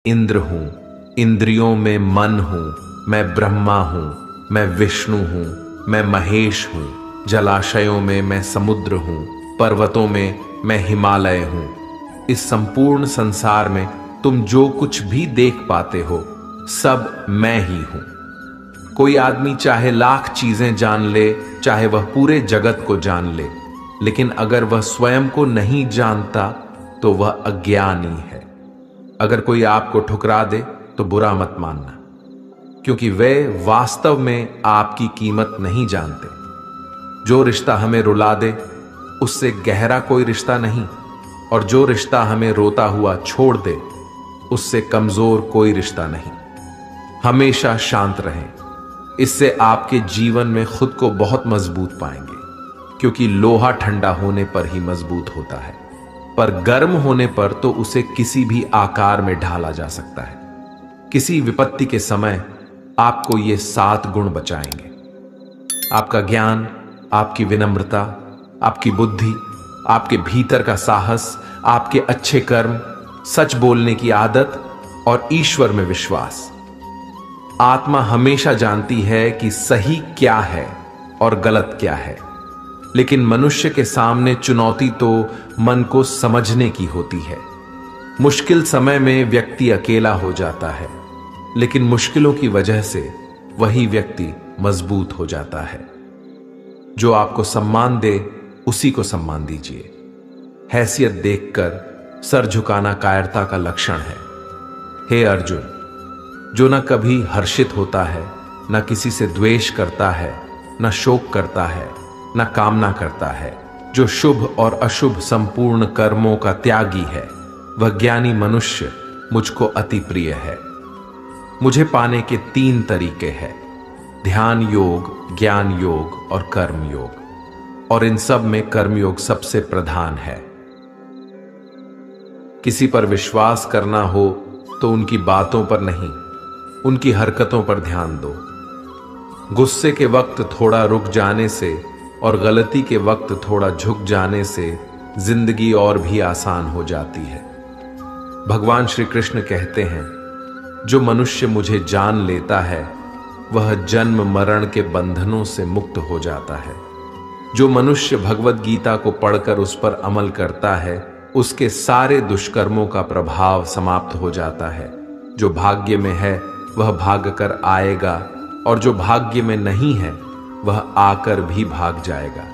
इंद्र हूं, इंद्रियों में मन हूं, मैं ब्रह्मा हूं, मैं विष्णु हूं, मैं महेश हूं, जलाशयों में मैं समुद्र हूं, पर्वतों में मैं हिमालय हूं। इस संपूर्ण संसार में तुम जो कुछ भी देख पाते हो सब मैं ही हूं। कोई आदमी चाहे लाख चीजें जान ले, चाहे वह पूरे जगत को जान ले, लेकिन अगर वह स्वयं को नहीं जानता तो वह अज्ञानी है। अगर कोई आपको ठुकरा दे तो बुरा मत मानना, क्योंकि वे वास्तव में आपकी कीमत नहीं जानते। जो रिश्ता हमें रुला दे उससे गहरा कोई रिश्ता नहीं, और जो रिश्ता हमें रोता हुआ छोड़ दे उससे कमजोर कोई रिश्ता नहीं। हमेशा शांत रहें, इससे आपके जीवन में खुद को बहुत मजबूत पाएंगे, क्योंकि लोहा ठंडा होने पर ही मजबूत होता है, पर गर्म होने पर तो उसे किसी भी आकार में ढाला जा सकता है। किसी विपत्ति के समय आपको ये 7 गुण बचाएंगे: आपका ज्ञान, आपकी विनम्रता, आपकी बुद्धि, आपके भीतर का साहस, आपके अच्छे कर्म, सच बोलने की आदत और ईश्वर में विश्वास। आत्मा हमेशा जानती है कि सही क्या है और गलत क्या है, लेकिन मनुष्य के सामने चुनौती तो मन को समझने की होती है। मुश्किल समय में व्यक्ति अकेला हो जाता है, लेकिन मुश्किलों की वजह से वही व्यक्ति मजबूत हो जाता है। जो आपको सम्मान दे उसी को सम्मान दीजिए। हैसियत देखकर सर झुकाना कायरता का लक्षण है। हे अर्जुन, जो न कभी हर्षित होता है, न किसी से द्वेष करता है, न शोक करता है, न कामना करता है, जो शुभ और अशुभ संपूर्ण कर्मों का त्यागी है, वह ज्ञानी मनुष्य मुझको अति प्रिय है। मुझे पाने के 3 तरीके हैं: ध्यान योग, ज्ञान योग और कर्म योग, और इन सब में कर्मयोग सबसे प्रधान है। किसी पर विश्वास करना हो तो उनकी बातों पर नहीं, उनकी हरकतों पर ध्यान दो। गुस्से के वक्त थोड़ा रुक जाने से और गलती के वक्त थोड़ा झुक जाने से जिंदगी और भी आसान हो जाती है। भगवान श्री कृष्ण कहते हैं, जो मनुष्य मुझे जान लेता है वह जन्म मरण के बंधनों से मुक्त हो जाता है। जो मनुष्य भगवत गीता को पढ़कर उस पर अमल करता है उसके सारे दुष्कर्मों का प्रभाव समाप्त हो जाता है। जो भाग्य में है वह भाग कर आएगा, और जो भाग्य में नहीं है वह आकर भी भाग जाएगा।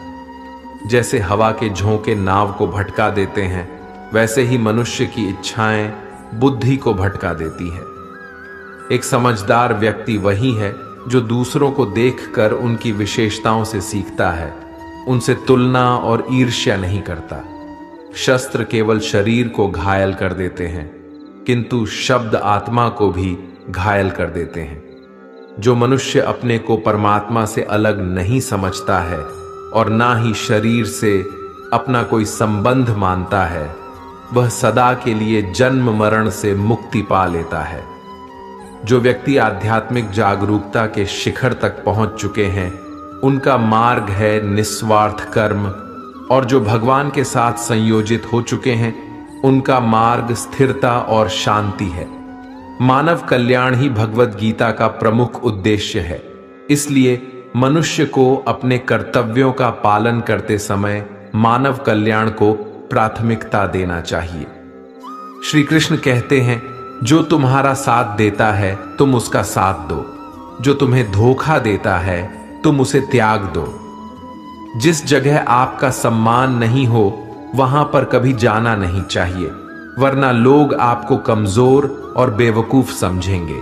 जैसे हवा के झोंके नाव को भटका देते हैं, वैसे ही मनुष्य की इच्छाएं बुद्धि को भटका देती है। एक समझदार व्यक्ति वही है जो दूसरों को देखकर उनकी विशेषताओं से सीखता है, उनसे तुलना और ईर्ष्या नहीं करता। शस्त्र केवल शरीर को घायल कर देते हैं, किंतु शब्द आत्मा को भी घायल कर देते हैं। जो मनुष्य अपने को परमात्मा से अलग नहीं समझता है और ना ही शरीर से अपना कोई संबंध मानता है, वह सदा के लिए जन्म मरण से मुक्ति पा लेता है। जो व्यक्ति आध्यात्मिक जागरूकता के शिखर तक पहुंच चुके हैं, उनका मार्ग है निस्वार्थ कर्म, और जो भगवान के साथ संयोजित हो चुके हैं उनका मार्ग स्थिरता और शांति है। मानव कल्याण ही भगवत गीता का प्रमुख उद्देश्य है। इसलिए मनुष्य को अपने कर्तव्यों का पालन करते समय मानव कल्याण को प्राथमिकता देना चाहिए। श्री कृष्ण कहते हैं, जो तुम्हारा साथ देता है तुम उसका साथ दो, जो तुम्हें धोखा देता है तुम उसे त्याग दो। जिस जगह आपका सम्मान नहीं हो वहां पर कभी जाना नहीं चाहिए, वरना लोग आपको कमजोर और बेवकूफ समझेंगे।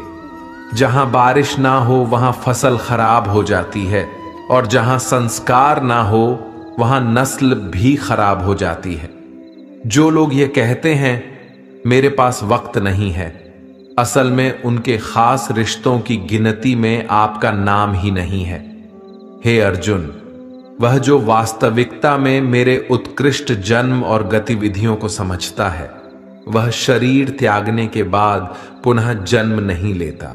जहां बारिश ना हो वहां फसल खराब हो जाती है, और जहां संस्कार ना हो वहां नस्ल भी खराब हो जाती है। जो लोग ये कहते हैं मेरे पास वक्त नहीं है, असल में उनके खास रिश्तों की गिनती में आपका नाम ही नहीं है। हे अर्जुन, वह जो वास्तविकता में मेरे उत्कृष्ट जन्म और गतिविधियों को समझता है, वह शरीर त्यागने के बाद पुनः जन्म नहीं लेता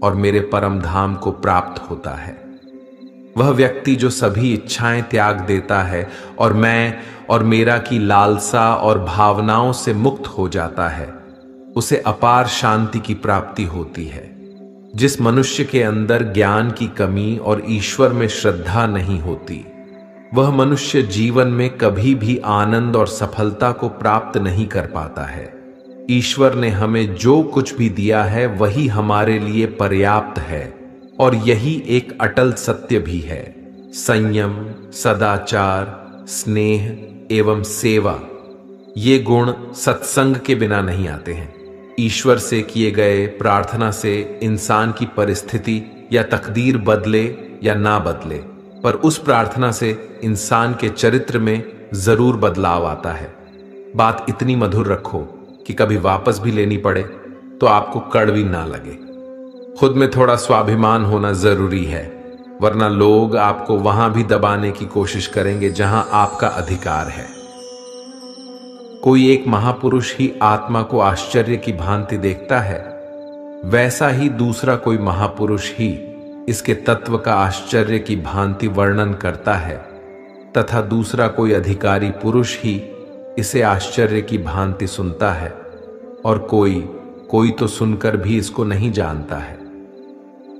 और मेरे परम धाम को प्राप्त होता है। वह व्यक्ति जो सभी इच्छाएं त्याग देता है और मैं और मेरा की लालसा और भावनाओं से मुक्त हो जाता है, उसे अपार शांति की प्राप्ति होती है। जिस मनुष्य के अंदर ज्ञान की कमी और ईश्वर में श्रद्धा नहीं होती, वह मनुष्य जीवन में कभी भी आनंद और सफलता को प्राप्त नहीं कर पाता है। ईश्वर ने हमें जो कुछ भी दिया है वही हमारे लिए पर्याप्त है, और यही एक अटल सत्य भी है। संयम, सदाचार, स्नेह एवं सेवा, ये गुण सत्संग के बिना नहीं आते हैं। ईश्वर से किए गए प्रार्थना से इंसान की परिस्थिति या तकदीर बदले या ना बदले, पर उस प्रार्थना से इंसान के चरित्र में जरूर बदलाव आता है। बात इतनी मधुर रखो कि कभी वापस भी लेनी पड़े तो आपको कड़वी ना लगे। खुद में थोड़ा स्वाभिमान होना जरूरी है, वरना लोग आपको वहां भी दबाने की कोशिश करेंगे जहां आपका अधिकार है। कोई एक महापुरुष ही आत्मा को आश्चर्य की भांति देखता है, वैसा ही दूसरा कोई महापुरुष ही इसके तत्व का आश्चर्य की भांति वर्णन करता है, तथा दूसरा कोई अधिकारी पुरुष ही इसे आश्चर्य की भांति सुनता है, और कोई तो सुनकर भी इसको नहीं जानता है।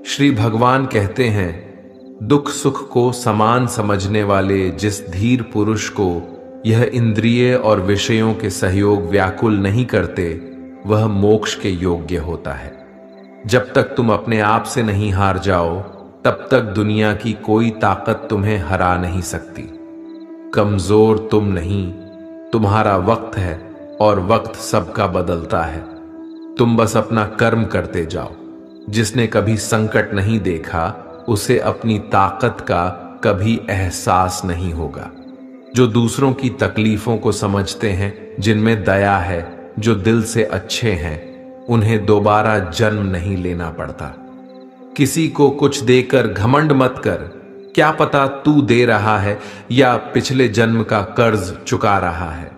श्री भगवान कहते हैं, दुख सुख को समान समझने वाले जिस धीर पुरुष को यह इंद्रिय और विषयों के सहयोग व्याकुल नहीं करते, वह मोक्ष के योग्य होता है। जब तक तुम अपने आप से नहीं हार जाओ, तब तक दुनिया की कोई ताकत तुम्हें हरा नहीं सकती। कमजोर तुम नहीं, तुम्हारा वक्त है, और वक्त सबका बदलता है। तुम बस अपना कर्म करते जाओ। जिसने कभी संकट नहीं देखा, उसे अपनी ताकत का कभी एहसास नहीं होगा। जो दूसरों की तकलीफों को समझते हैं, जिनमें दया है, जो दिल से अच्छे हैं, उन्हें दोबारा जन्म नहीं लेना पड़ता। किसी को कुछ देकर घमंड मत कर, क्या पता तू दे रहा है या पिछले जन्म का कर्ज चुका रहा है।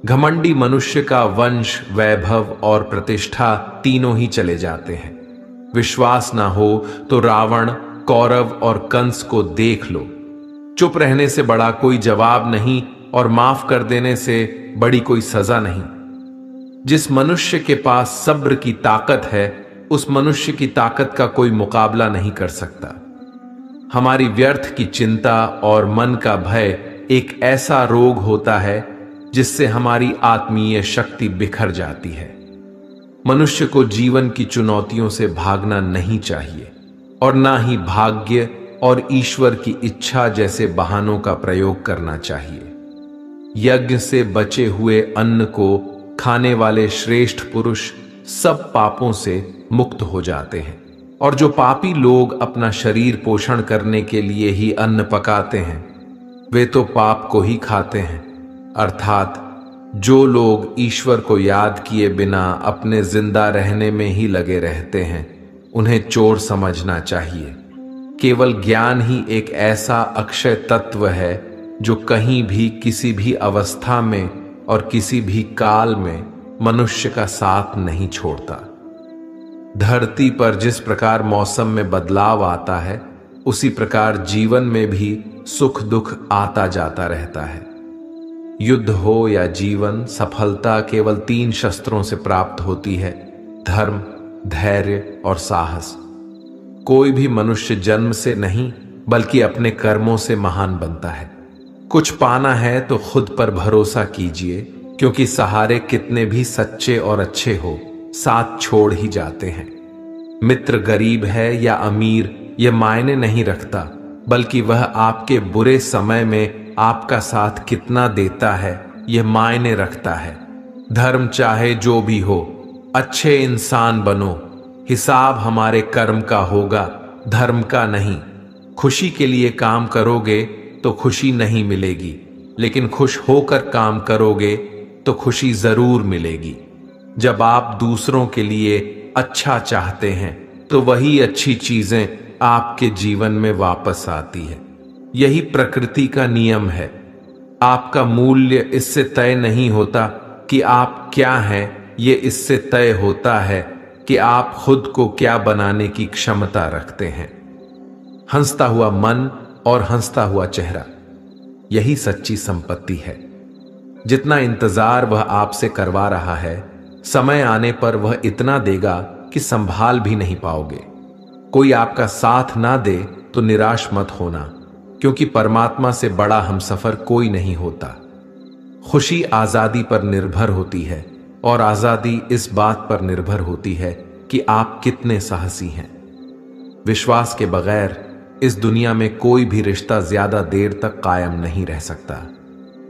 घमंडी मनुष्य का वंश, वैभव और प्रतिष्ठा तीनों ही चले जाते हैं। विश्वास ना हो तो रावण, कौरव और कंस को देख लो। चुप रहने से बड़ा कोई जवाब नहीं, और माफ कर देने से बड़ी कोई सजा नहीं। जिस मनुष्य के पास सब्र की ताकत है, उस मनुष्य की ताकत का कोई मुकाबला नहीं कर सकता। हमारी व्यर्थ की चिंता और मन का भय एक ऐसा रोग होता है जिससे हमारी आत्मीय शक्ति बिखर जाती है। मनुष्य को जीवन की चुनौतियों से भागना नहीं चाहिए, और ना ही भाग्य और ईश्वर की इच्छा जैसे बहानों का प्रयोग करना चाहिए। यज्ञ से बचे हुए अन्न को खाने वाले श्रेष्ठ पुरुष सब पापों से मुक्त हो जाते हैं, और जो पापी लोग अपना शरीर पोषण करने के लिए ही अन्न पकाते हैं, वे तो पाप को ही खाते हैं। अर्थात जो लोग ईश्वर को याद किए बिना अपने जिंदा रहने में ही लगे रहते हैं, उन्हें चोर समझना चाहिए। केवल ज्ञान ही एक ऐसा अक्षय तत्व है जो कहीं भी, किसी भी अवस्था में और किसी भी काल में मनुष्य का साथ नहीं छोड़ता। धरती पर जिस प्रकार मौसम में बदलाव आता है, उसी प्रकार जीवन में भी सुख दुख आता जाता रहता है। युद्ध हो या जीवन, सफलता केवल 3 शस्त्रों से प्राप्त होती है: धर्म, धैर्य और साहस। कोई भी मनुष्य जन्म से नहीं, बल्कि अपने कर्मों से महान बनता है। कुछ पाना है तो खुद पर भरोसा कीजिए, क्योंकि सहारे कितने भी सच्चे और अच्छे हो, साथ छोड़ ही जाते हैं। मित्र गरीब है या अमीर, यह मायने नहीं रखता, बल्कि वह आपके बुरे समय में आपका साथ कितना देता है, यह मायने रखता है। धर्म चाहे जो भी हो, अच्छे इंसान बनो। हिसाब हमारे कर्म का होगा, धर्म का नहीं। खुशी के लिए काम करोगे तो खुशी नहीं मिलेगी, लेकिन खुश होकर काम करोगे तो खुशी जरूर मिलेगी। जब आप दूसरों के लिए अच्छा चाहते हैं, तो वही अच्छी चीजें आपके जीवन में वापस आती है। यही प्रकृति का नियम है। आपका मूल्य इससे तय नहीं होता कि आप क्या हैं, ये इससे तय होता है कि आप खुद को क्या बनाने की क्षमता रखते हैं। हंसता हुआ मन और हंसता हुआ चेहरा, यही सच्ची संपत्ति है। जितना इंतजार वह आपसे करवा रहा है, समय आने पर वह इतना देगा कि संभाल भी नहीं पाओगे। कोई आपका साथ ना दे तो निराश मत होना, क्योंकि परमात्मा से बड़ा हमसफर कोई नहीं होता। खुशी आजादी पर निर्भर होती है और आजादी इस बात पर निर्भर होती है कि आप कितने साहसी हैं। विश्वास के बगैर इस दुनिया में कोई भी रिश्ता ज्यादा देर तक कायम नहीं रह सकता।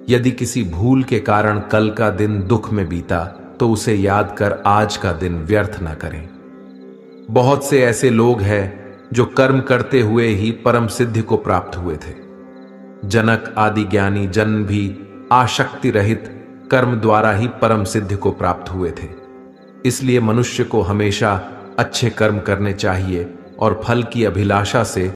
यदि किसी भूल के कारण कल का दिन दुख में बीता तो उसे याद कर आज का दिन व्यर्थ ना करें। बहुत से ऐसे लोग हैं जो कर्म करते हुए ही परम सिद्धि को प्राप्त हुए थे। जनक आदि ज्ञानी जन भी आसक्ति रहित कर्म द्वारा ही परम सिद्धि को प्राप्त हुए थे। इसलिए मनुष्य को हमेशा अच्छे कर्म करने चाहिए और फल की अभिलाषा से